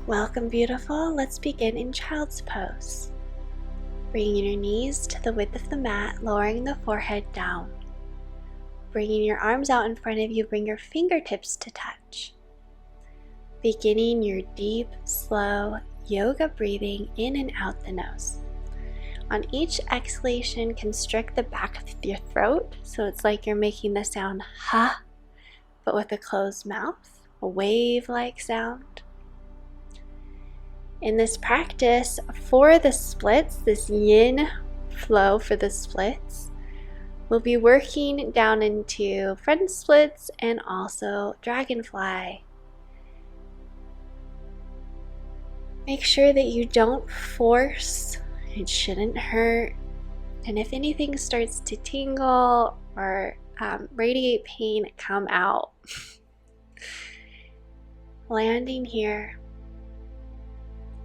Welcome, beautiful. Let's begin in child's pose. Bringing your knees to the width of the mat, lowering the forehead down. Bringing your arms out in front of you, bring your fingertips to touch. Beginning your deep, slow yoga breathing in and out the nose. On each exhalation, constrict the back of your throat, so it's like you're making the sound ha, but with a closed mouth, a wave-like sound. In this practice, for the splits, this yin flow for the splits, we'll be working down into front splits and also dragonfly. Make sure that you don't force, it shouldn't hurt, and if anything starts to tingle or radiate pain, come out. Landing here,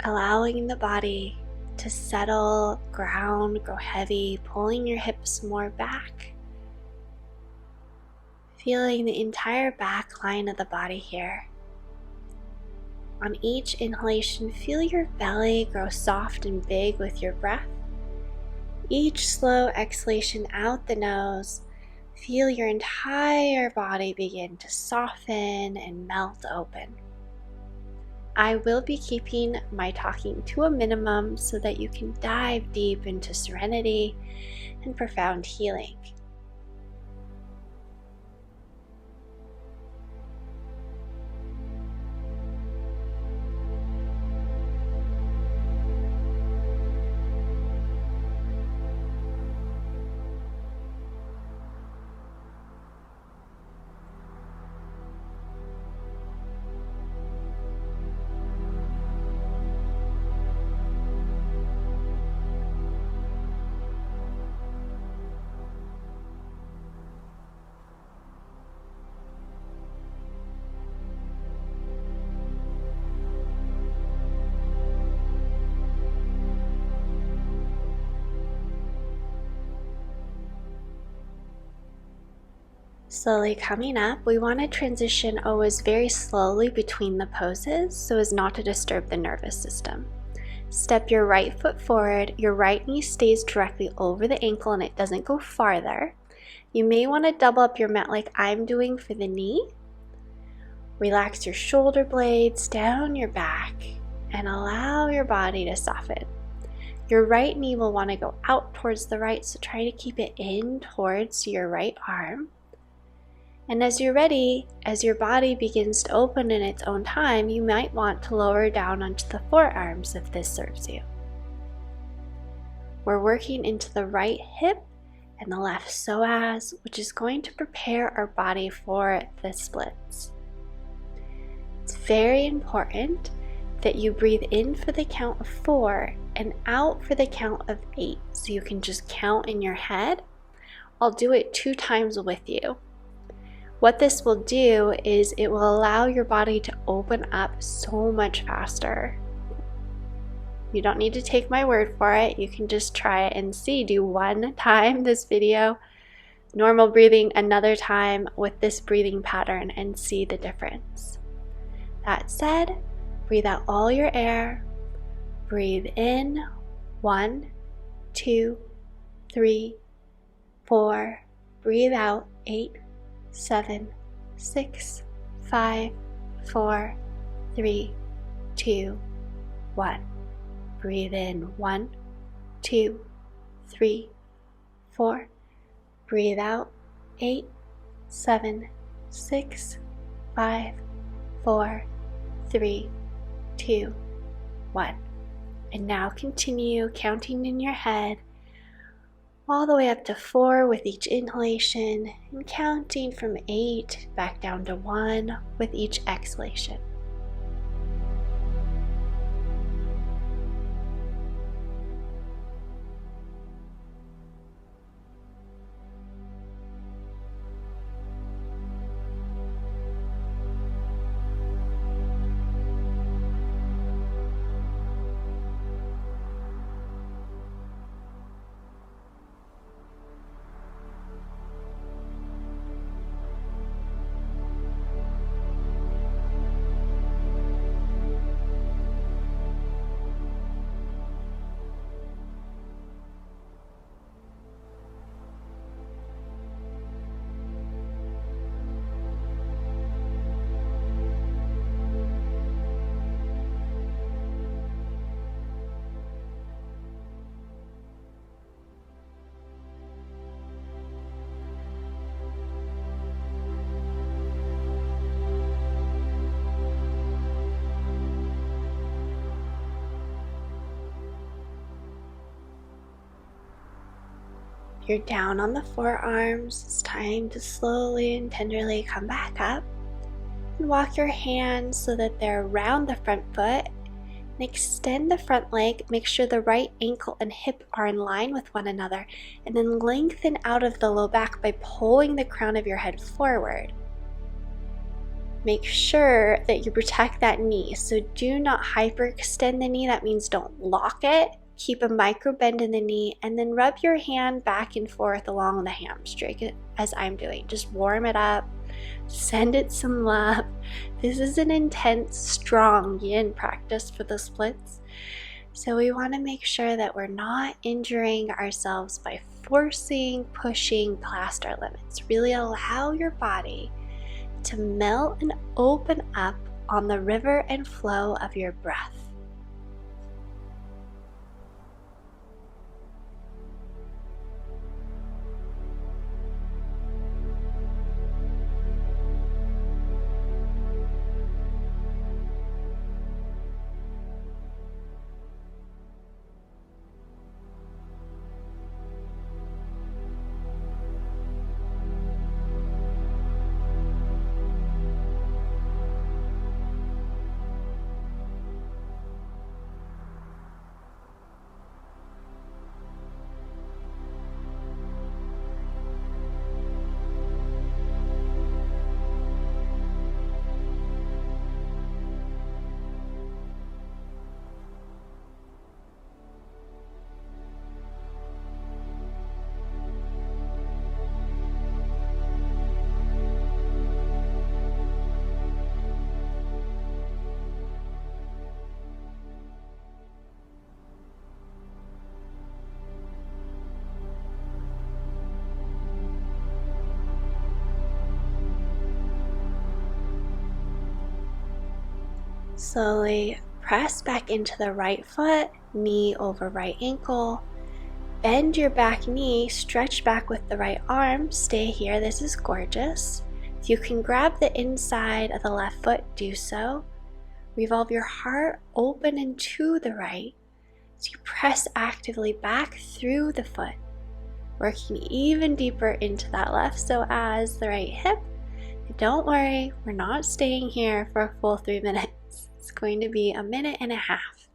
allowing the body to settle, ground, grow heavy, pulling your hips more back. Feeling the entire back line of the body here. On each inhalation, feel your belly grow soft and big with your breath. Each slow exhalation out the nose, feel your entire body begin to soften and melt open. I will be keeping my talking to a minimum so that you can dive deep into serenity and profound healing. Slowly coming up, we want to transition always very slowly between the poses so as not to disturb the nervous system. Step your right foot forward, your right knee stays directly over the ankle and it doesn't go farther. You may want to double up your mat like I'm doing for the knee. Relax your shoulder blades down your back and allow your body to soften. Your right knee will want to go out towards the right, so try to keep it in towards your right arm. And as you're ready, as your body begins to open in its own time, you might want to lower down onto the forearms if this serves you. We're working into the right hip and the left psoas, which is going to prepare our body for the splits. It's very important that you breathe in for the count of 4 and out for the count of 8, so you can just count in your head. I'll do it 2 times with you. What this will do is it will allow your body to open up so much faster. You don't need to take my word for it. You can just try it and see. Do 1 time this video, normal breathing, another time with this breathing pattern and see the difference. That said, breathe out all your air. Breathe in 1, 2, 3, 4. Breathe out 8, 7, 6, 5, 4, 3, 2, 1. Breathe in 1, 2, 3, 4. Breathe out 8, 7, 6, 5, 4, 3, 2, 1. And now continue counting in your head all the way up to 4 with each inhalation and counting from 8 back down to 1 with each exhalation. If you're down on the forearms, it's time to slowly and tenderly come back up and walk your hands so that they're around the front foot. And extend the front leg, make sure the right ankle and hip are in line with one another, and then lengthen out of the low back by pulling the crown of your head forward. Make sure that you protect that knee, so do not hyperextend the knee. That means don't lock it. Keep a micro bend in the knee, and then rub your hand back and forth along the hamstring as I'm doing. Just warm it up, send it some love. This is an intense, strong yin practice for the splits, so we want to make sure that we're not injuring ourselves by forcing, pushing past our limits. Really allow your body to melt and open up on the river and flow of your breath. Slowly press back into the right foot, knee over right ankle. Bend your back knee, stretch back with the right arm. Stay here, this is gorgeous. If you can grab the inside of the left foot, do so. Revolve your heart open and to the right as you press actively back through the foot, working even deeper into that left so as the right hip. And don't worry, we're not staying here for a full 3 minutes. It's going to be a minute and a half.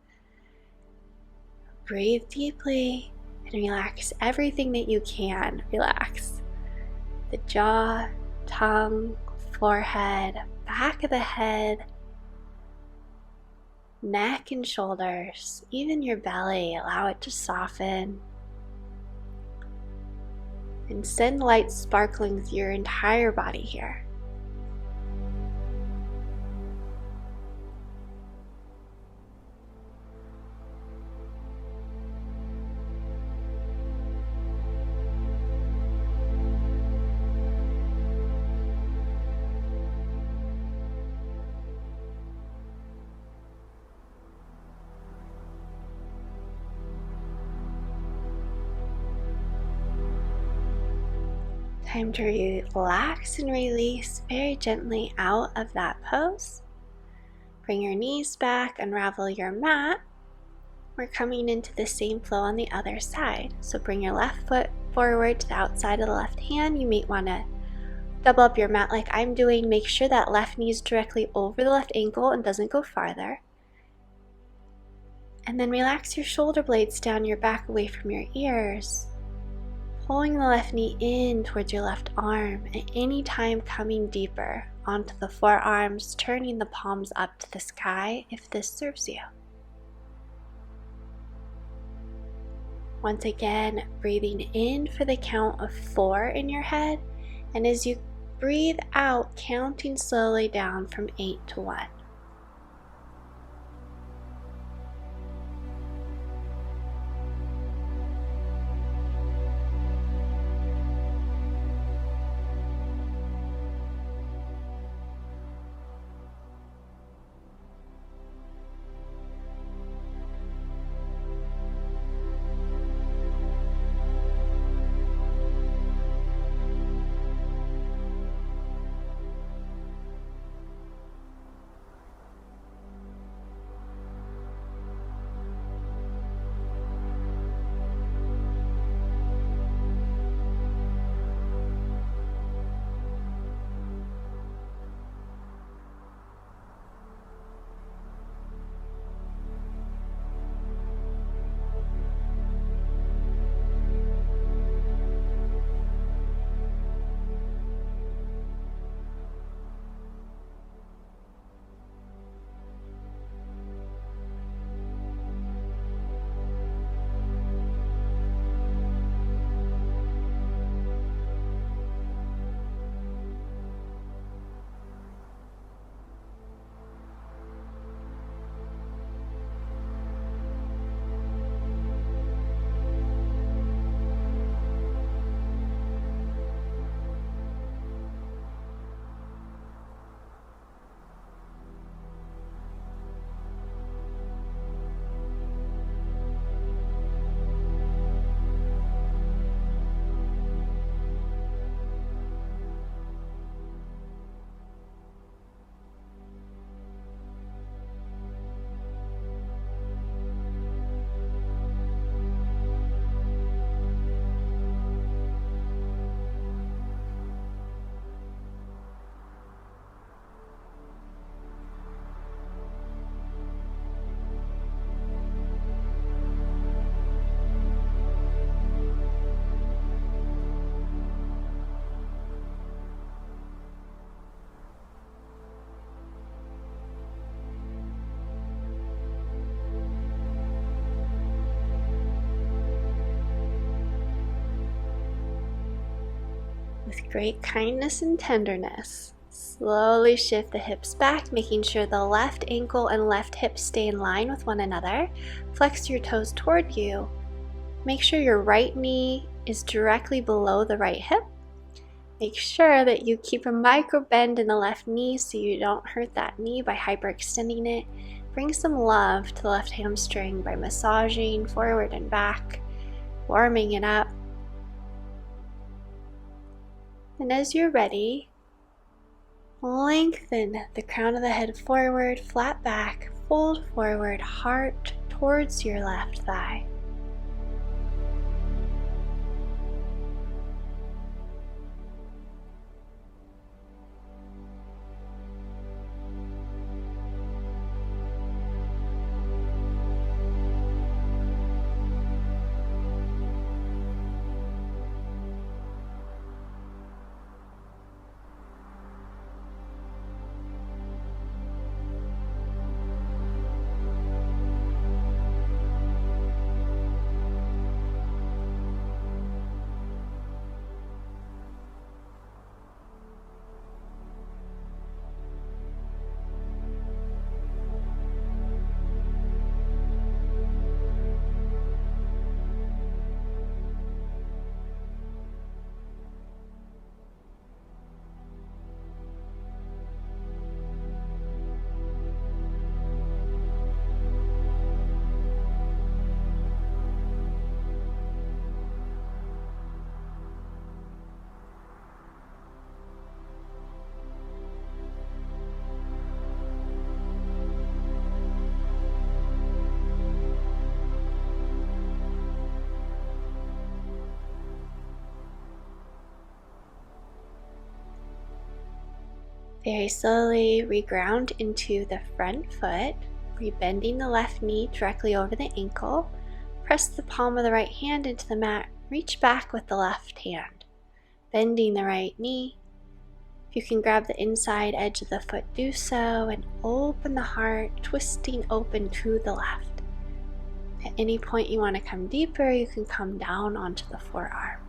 Breathe deeply and relax everything that you can. Relax the jaw, tongue, forehead, back of the head, neck and shoulders, even your belly. Allow it to soften. And send light sparkling through your entire body here. Time to relax and release very gently out of that pose. Bring your knees back, unravel your mat. We're coming into the same flow on the other side. So bring your left foot forward to the outside of the left hand. You may want to double up your mat like I'm doing. Make sure that left knee is directly over the left ankle and doesn't go farther. And then relax your shoulder blades down your back away from your ears. Pulling the left knee in towards your left arm, at any time coming deeper onto the forearms, turning the palms up to the sky if this serves you. Once again, breathing in for the count of 4 in your head, and as you breathe out, counting slowly down from 8 to 1. with great kindness and tenderness. Slowly shift the hips back, making sure the left ankle and left hip stay in line with one another. Flex your toes toward you. Make sure your right knee is directly below the right hip. Make sure that you keep a micro bend in the left knee so you don't hurt that knee by hyperextending it. Bring some love to the left hamstring by massaging forward and back, warming it up. And as you're ready, lengthen the crown of the head forward, flat back, fold forward, heart towards your left thigh. Very slowly reground into the front foot, rebending the left knee directly over the ankle. Press the palm of the right hand into the mat, reach back with the left hand. Bending the right knee. If you can grab the inside edge of the foot, do so, and open the heart, twisting open to the left. At any point you want to come deeper, you can come down onto the forearm.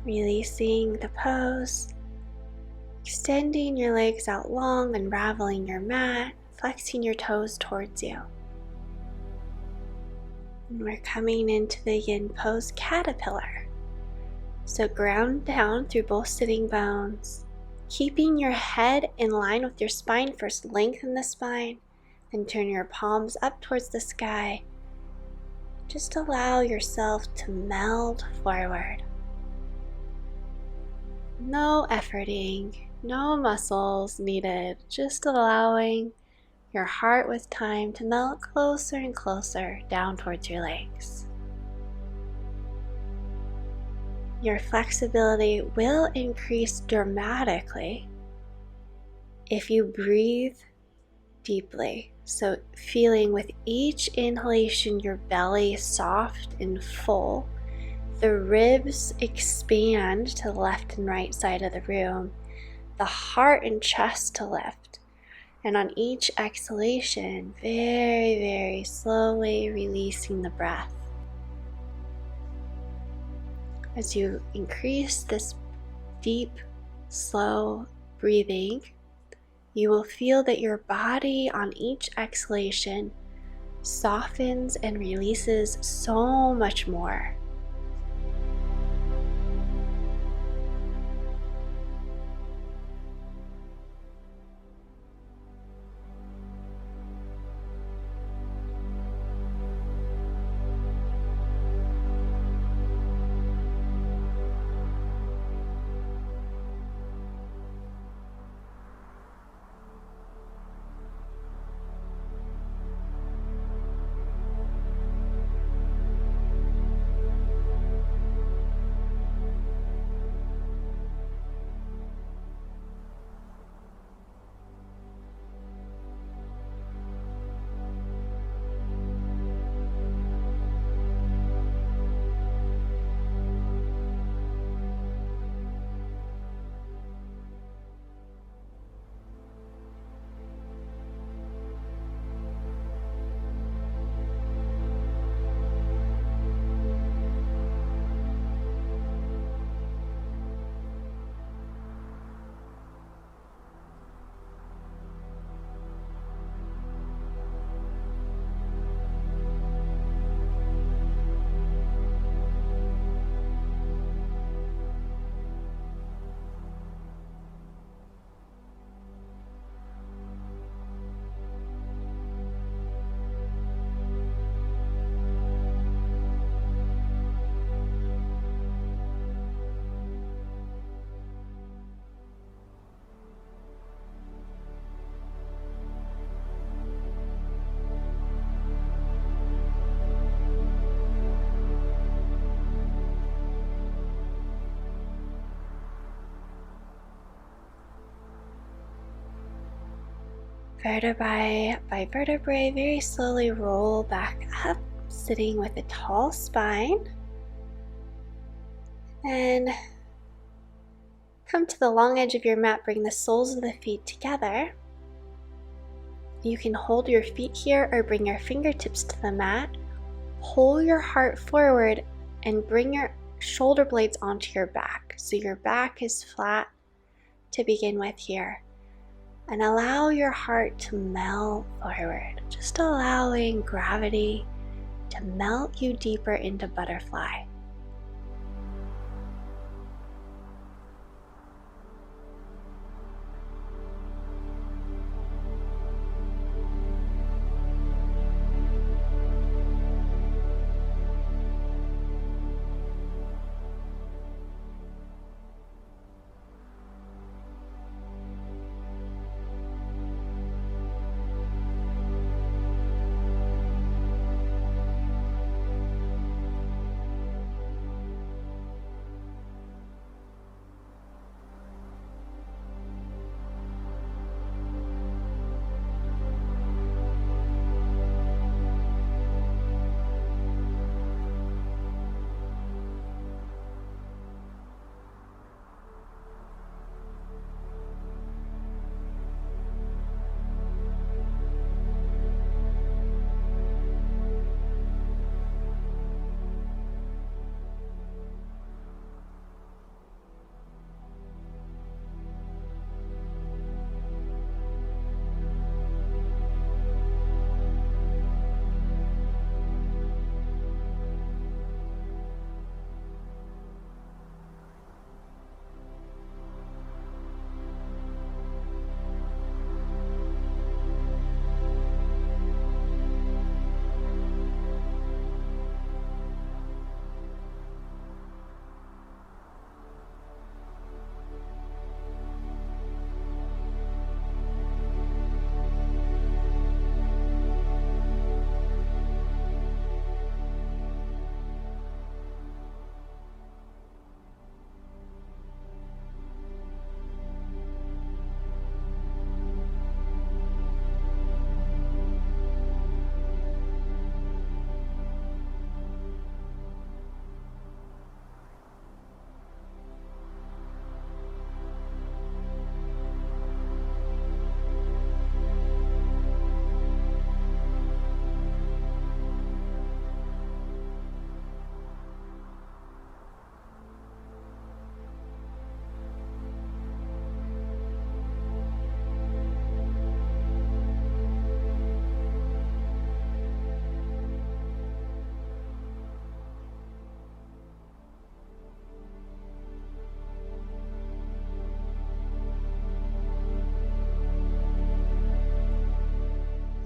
Releasing the pose, extending your legs out long, unraveling your mat, flexing your toes towards you. And we're coming into the yin pose caterpillar. So ground down through both sitting bones, keeping your head in line with your spine. First lengthen the spine, then turn your palms up towards the sky. Just allow yourself to meld forward. No efforting, no muscles needed, just allowing your heart with time to melt closer and closer down towards your legs. Your flexibility will increase dramatically if you breathe deeply. So feeling with each inhalation your belly soft and full. The ribs expand to the left and right side of the room, the heart and chest to lift, and on each exhalation, very, very slowly releasing the breath. As you increase this deep, slow breathing, you will feel that your body on each exhalation softens and releases so much more. Vertebrae by vertebrae, very slowly roll back up, sitting with a tall spine. And come to the long edge of your mat, bring the soles of the feet together. You can hold your feet here or bring your fingertips to the mat. Pull your heart forward and bring your shoulder blades onto your back. So your back is flat to begin with here. And allow your heart to melt forward, just allowing gravity to melt you deeper into butterfly.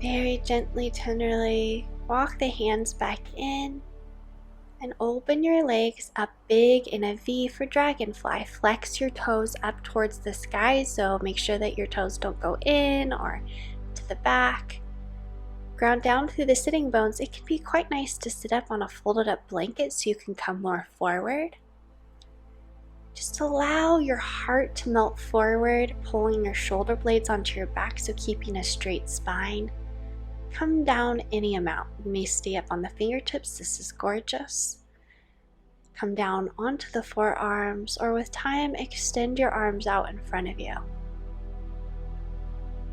Very gently, tenderly walk the hands back in and open your legs up big in a V for dragonfly. Flex your toes up towards the sky, so make sure that your toes don't go in or to the back. Ground down through the sitting bones. It can be quite nice to sit up on a folded up blanket so you can come more forward. Just allow your heart to melt forward, pulling your shoulder blades onto your back, so keeping a straight spine. Come down any amount. You may stay up on the fingertips. This is gorgeous. Come down onto the forearms, or with time, extend your arms out in front of you.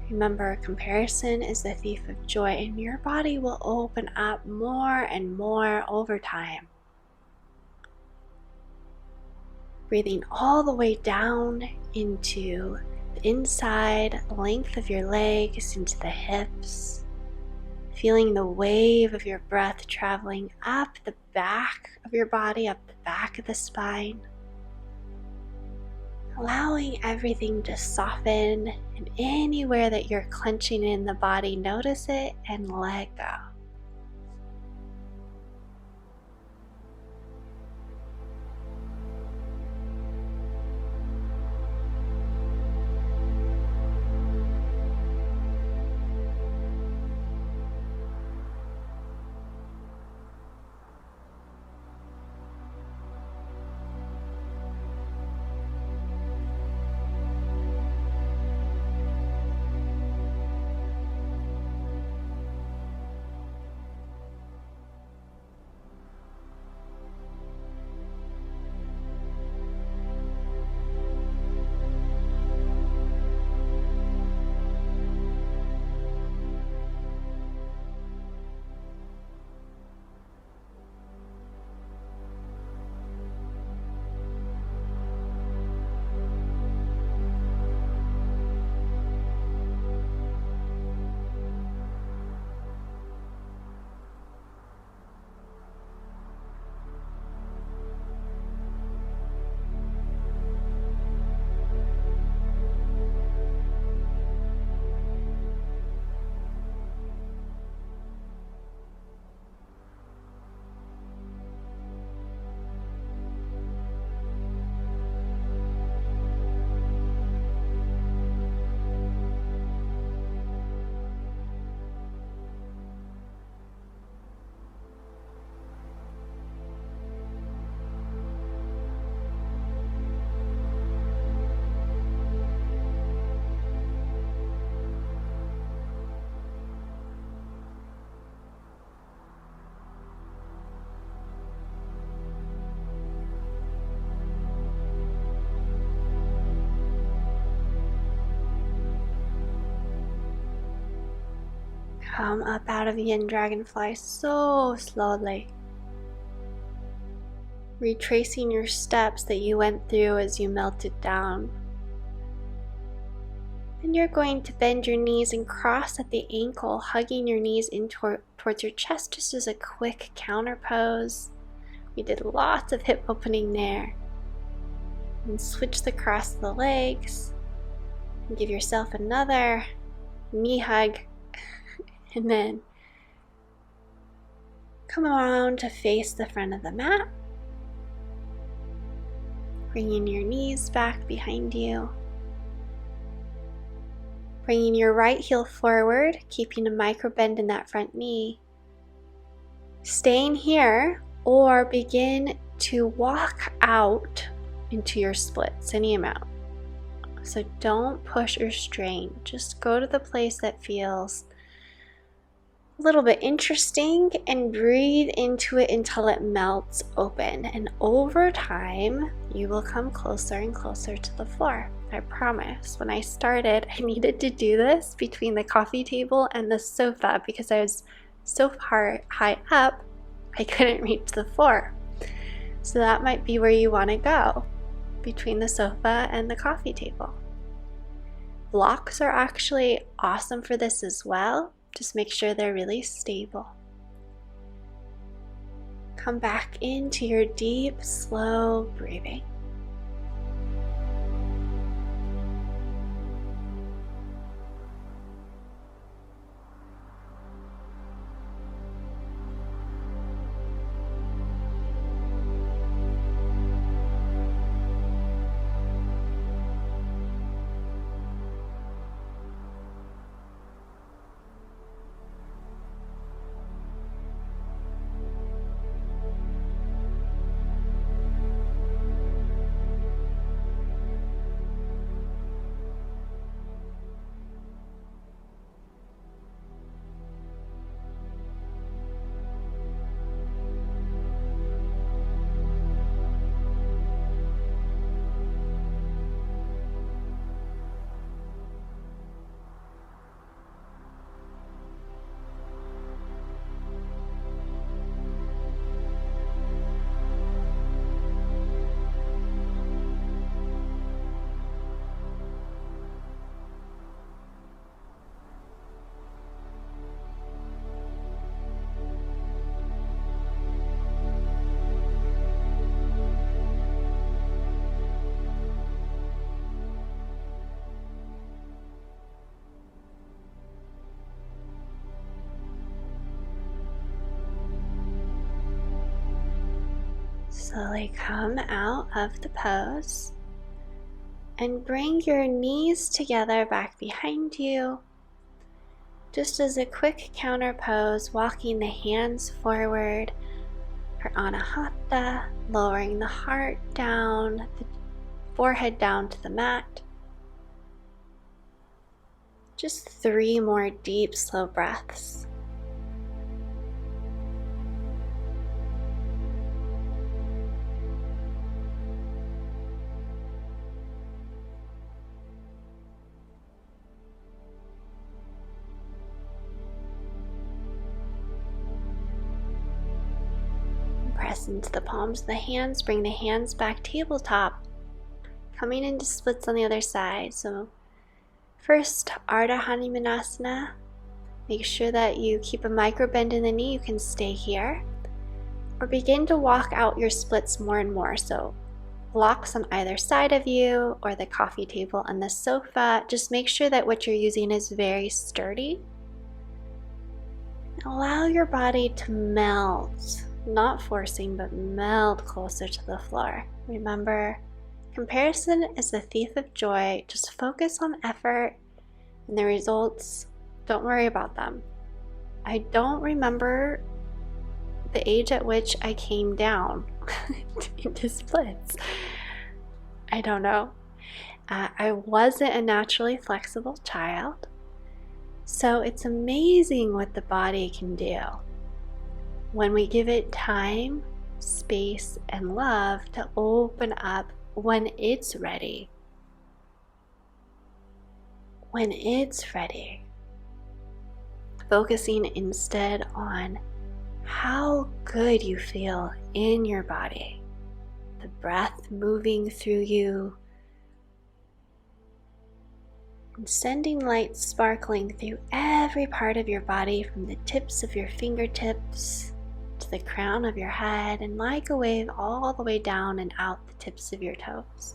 Remember, comparison is the thief of joy, and your body will open up more and more over time. Breathing all the way down into the inside length of your legs, into the hips. Feeling the wave of your breath traveling up the back of your body, up the back of the spine. Allowing everything to soften, and anywhere that you're clenching in the body, notice it and let go. Come up out of Yin Dragonfly so slowly. Retracing your steps that you went through as you melted down. And you're going to bend your knees and cross at the ankle, hugging your knees in towards your chest, just as a quick counter pose. We did lots of hip opening there. And switch the cross of the legs. And give yourself another knee hug. And then come around to face the front of the mat. Bringing your knees back behind you. Bringing your right heel forward, keeping a micro bend in that front knee. Staying here, or begin to walk out into your splits, any amount. So don't push or strain. Just go to the place that feels a little bit interesting and breathe into it until it melts open. And over time, you will come closer and closer to the floor. I promise. When I started, I needed to do this between the coffee table and the sofa because I was so far high up, I couldn't reach the floor. So that might be where you want to go, between the sofa and the coffee table. Blocks are actually awesome for this as well. Just make sure they're really stable. Come back into your deep, slow breathing. Slowly come out of the pose and bring your knees together back behind you. Just as a quick counter pose, walking the hands forward for Anahata, lowering the heart down, the forehead down to the mat. Just 3 more deep, slow breaths. Press into the palms of the hands, bring the hands back tabletop, coming into splits on the other side. So first, Ardha Hanumanasana. Make sure that you keep a micro bend in the knee. You can stay here. Or begin to walk out your splits more and more. So blocks on either side of you or the coffee table and the sofa. Just make sure that what you're using is very sturdy. Allow your body to melt. Not forcing, but melt closer to the floor. Remember, comparison is the thief of joy. Just focus on effort and the results. Don't worry about them. I don't remember the age at which I came down into splits. I don't know. I wasn't a naturally flexible child. So it's amazing what the body can do when we give it time, space, and love to open up when it's ready. When it's ready. Focusing instead on how good you feel in your body. The breath moving through you. And sending light sparkling through every part of your body, from the tips of your fingertips to the crown of your head, and like a wave all the way down and out the tips of your toes.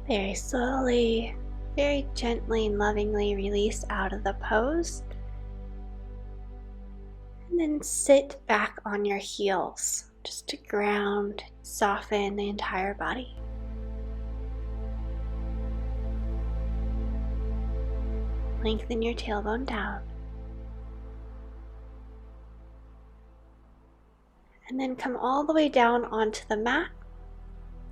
Very slowly, very gently and lovingly release out of the pose. And then sit back on your heels, just to ground, soften the entire body. Lengthen your tailbone down. And then come all the way down onto the mat.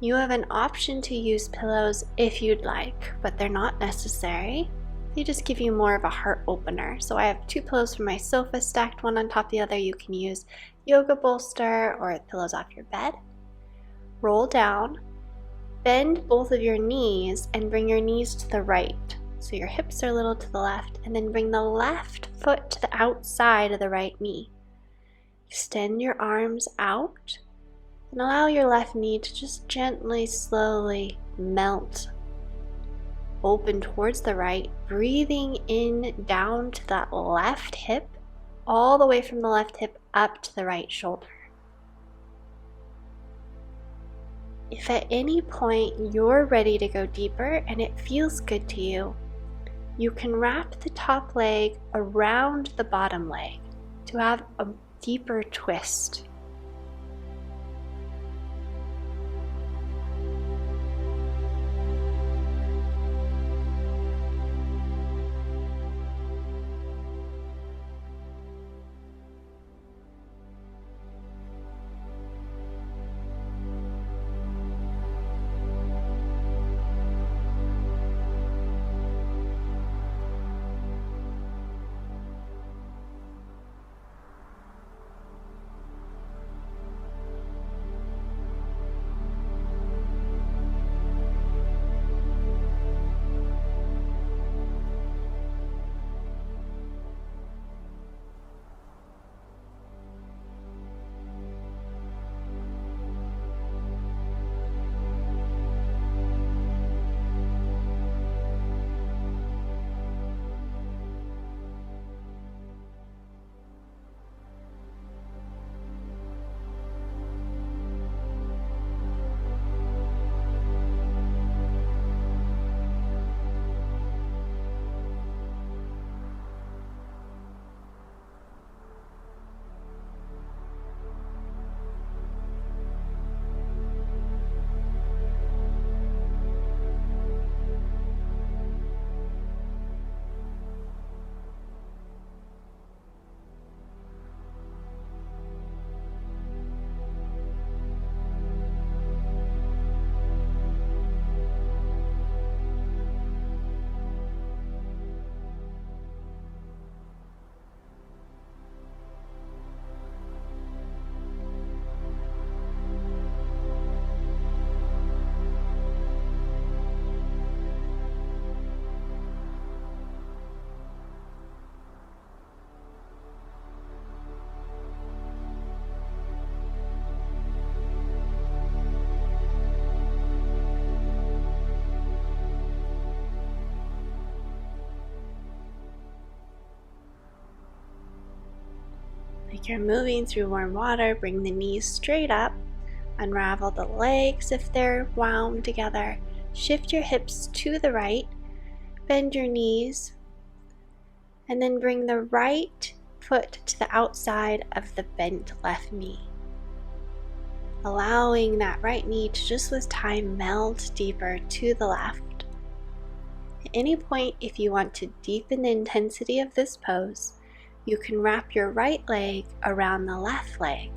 You have an option to use pillows if you'd like, but they're not necessary. They just give you more of a heart opener. So I have 2 pillows from my sofa stacked one on top of the other. You can use yoga bolster or pillows off your bed. Roll down, bend both of your knees and bring your knees to the right. So your hips are a little to the left, and then bring the left foot to the outside of the right knee. Extend your arms out. And allow your left knee to just gently, slowly melt. Open towards the right, breathing in down to that left hip, all the way from the left hip up to the right shoulder. If at any point you're ready to go deeper and it feels good to you, you can wrap the top leg around the bottom leg to have a deeper twist. Like you're moving through warm water, bring the knees straight up. Unravel the legs if they're wound together. Shift your hips to the right. Bend your knees. And then bring the right foot to the outside of the bent left knee. Allowing that right knee to just with time meld deeper to the left. At any point, if you want to deepen the intensity of this pose, you can wrap your right leg around the left leg.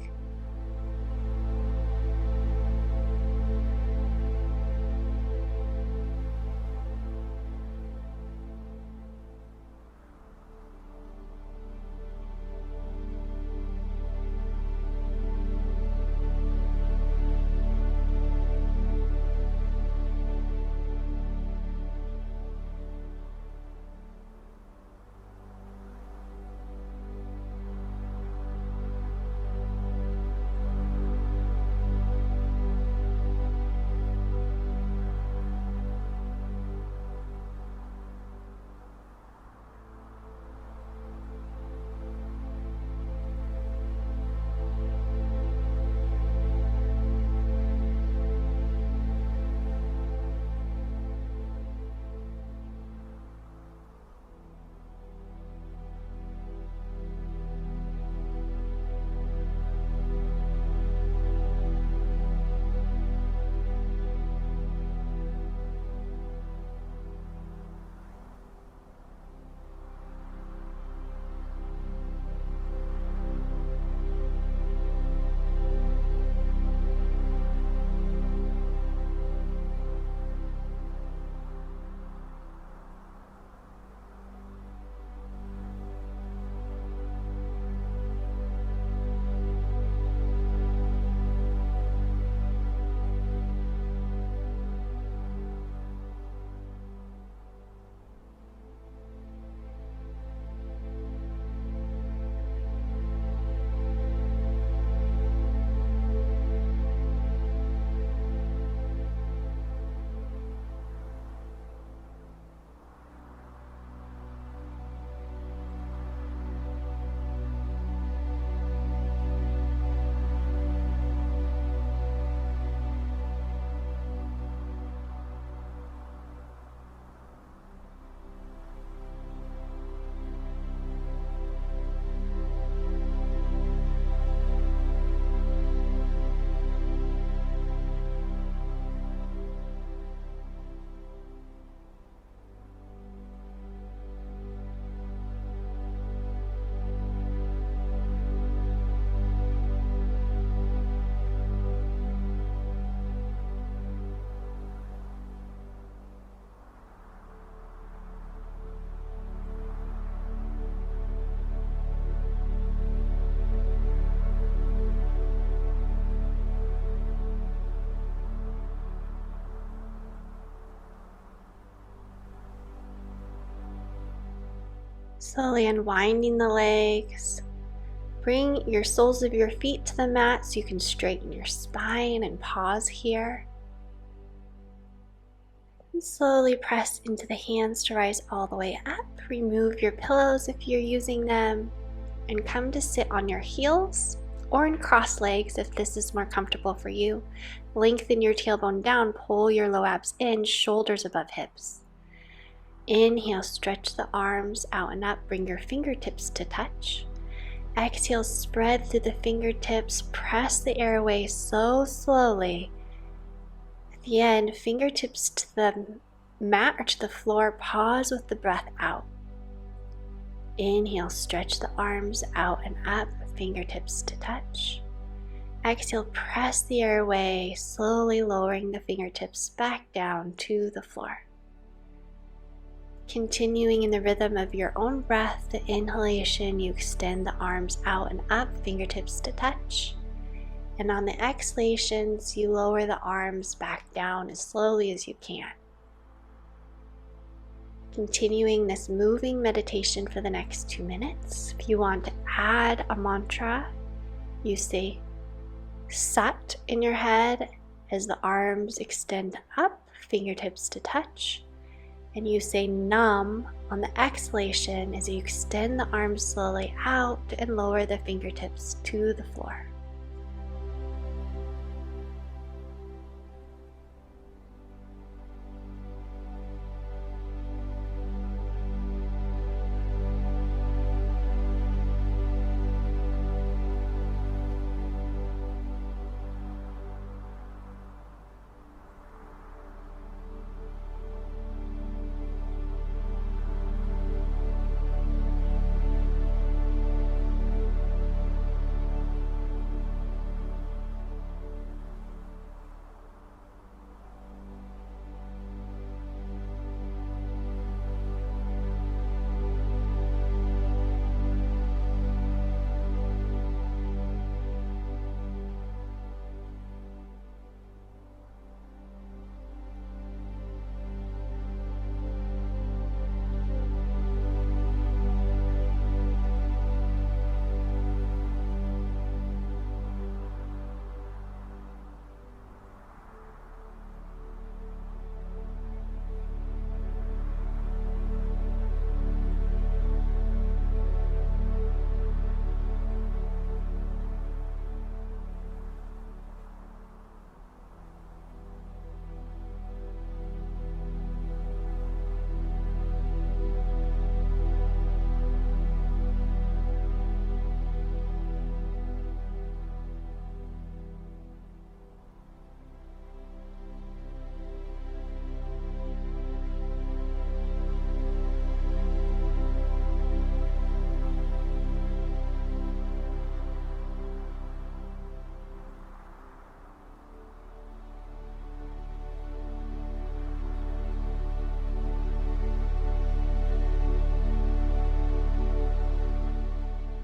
Slowly unwinding the legs. Bring your soles of your feet to the mat so you can straighten your spine and pause here. And slowly press into the hands to rise all the way up. Remove your pillows if you're using them and come to sit on your heels or in cross legs if this is more comfortable for you. Lengthen your tailbone down, pull your low abs in, shoulders above hips. Inhale, stretch the arms out and up, bring your fingertips to touch. Exhale, spread through the fingertips, press the air away so slowly. At the end, fingertips to the mat or to the floor, pause with the breath out. Inhale, stretch the arms out and up, fingertips to touch. Exhale, press the air away, slowly lowering the fingertips back down to the floor. Continuing in the rhythm of your own breath, the inhalation, you extend the arms out and up, fingertips to touch. And on the exhalations, you lower the arms back down as slowly as you can. Continuing this moving meditation for the next 2 minutes. If you want to add a mantra, you say Sat in your head as the arms extend up, fingertips to touch. and you say "Nam" on the exhalation as you extend the arms slowly out and lower the fingertips to the floor.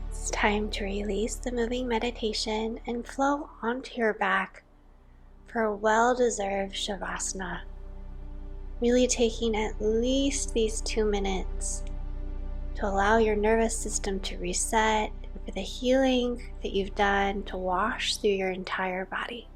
It's time to release the moving meditation and flow onto your back for a well-deserved Shavasana. Really taking at least these 2 minutes to allow your nervous system to reset and for the healing that you've done to wash through your entire body.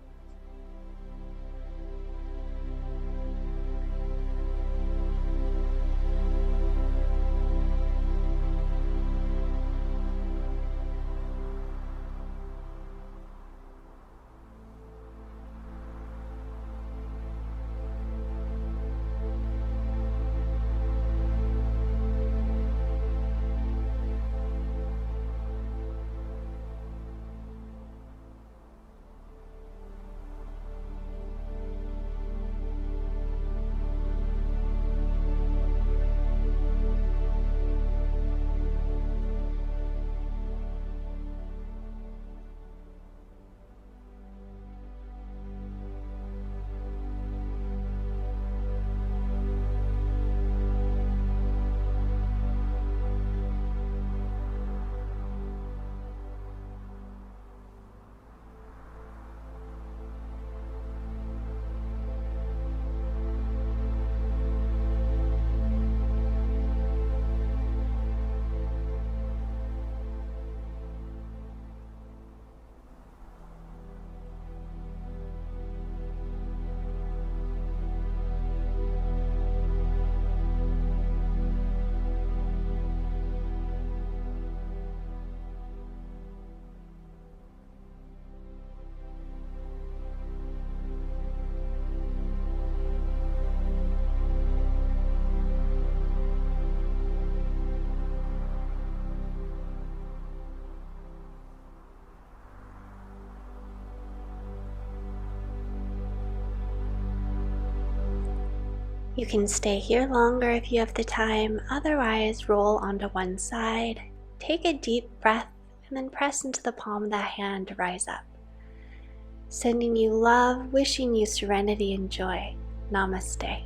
You can stay here longer if you have the time, otherwise roll onto one side, take a deep breath, and then press into the palm of the hand to rise up. Sending you love, wishing you serenity and joy. Namaste.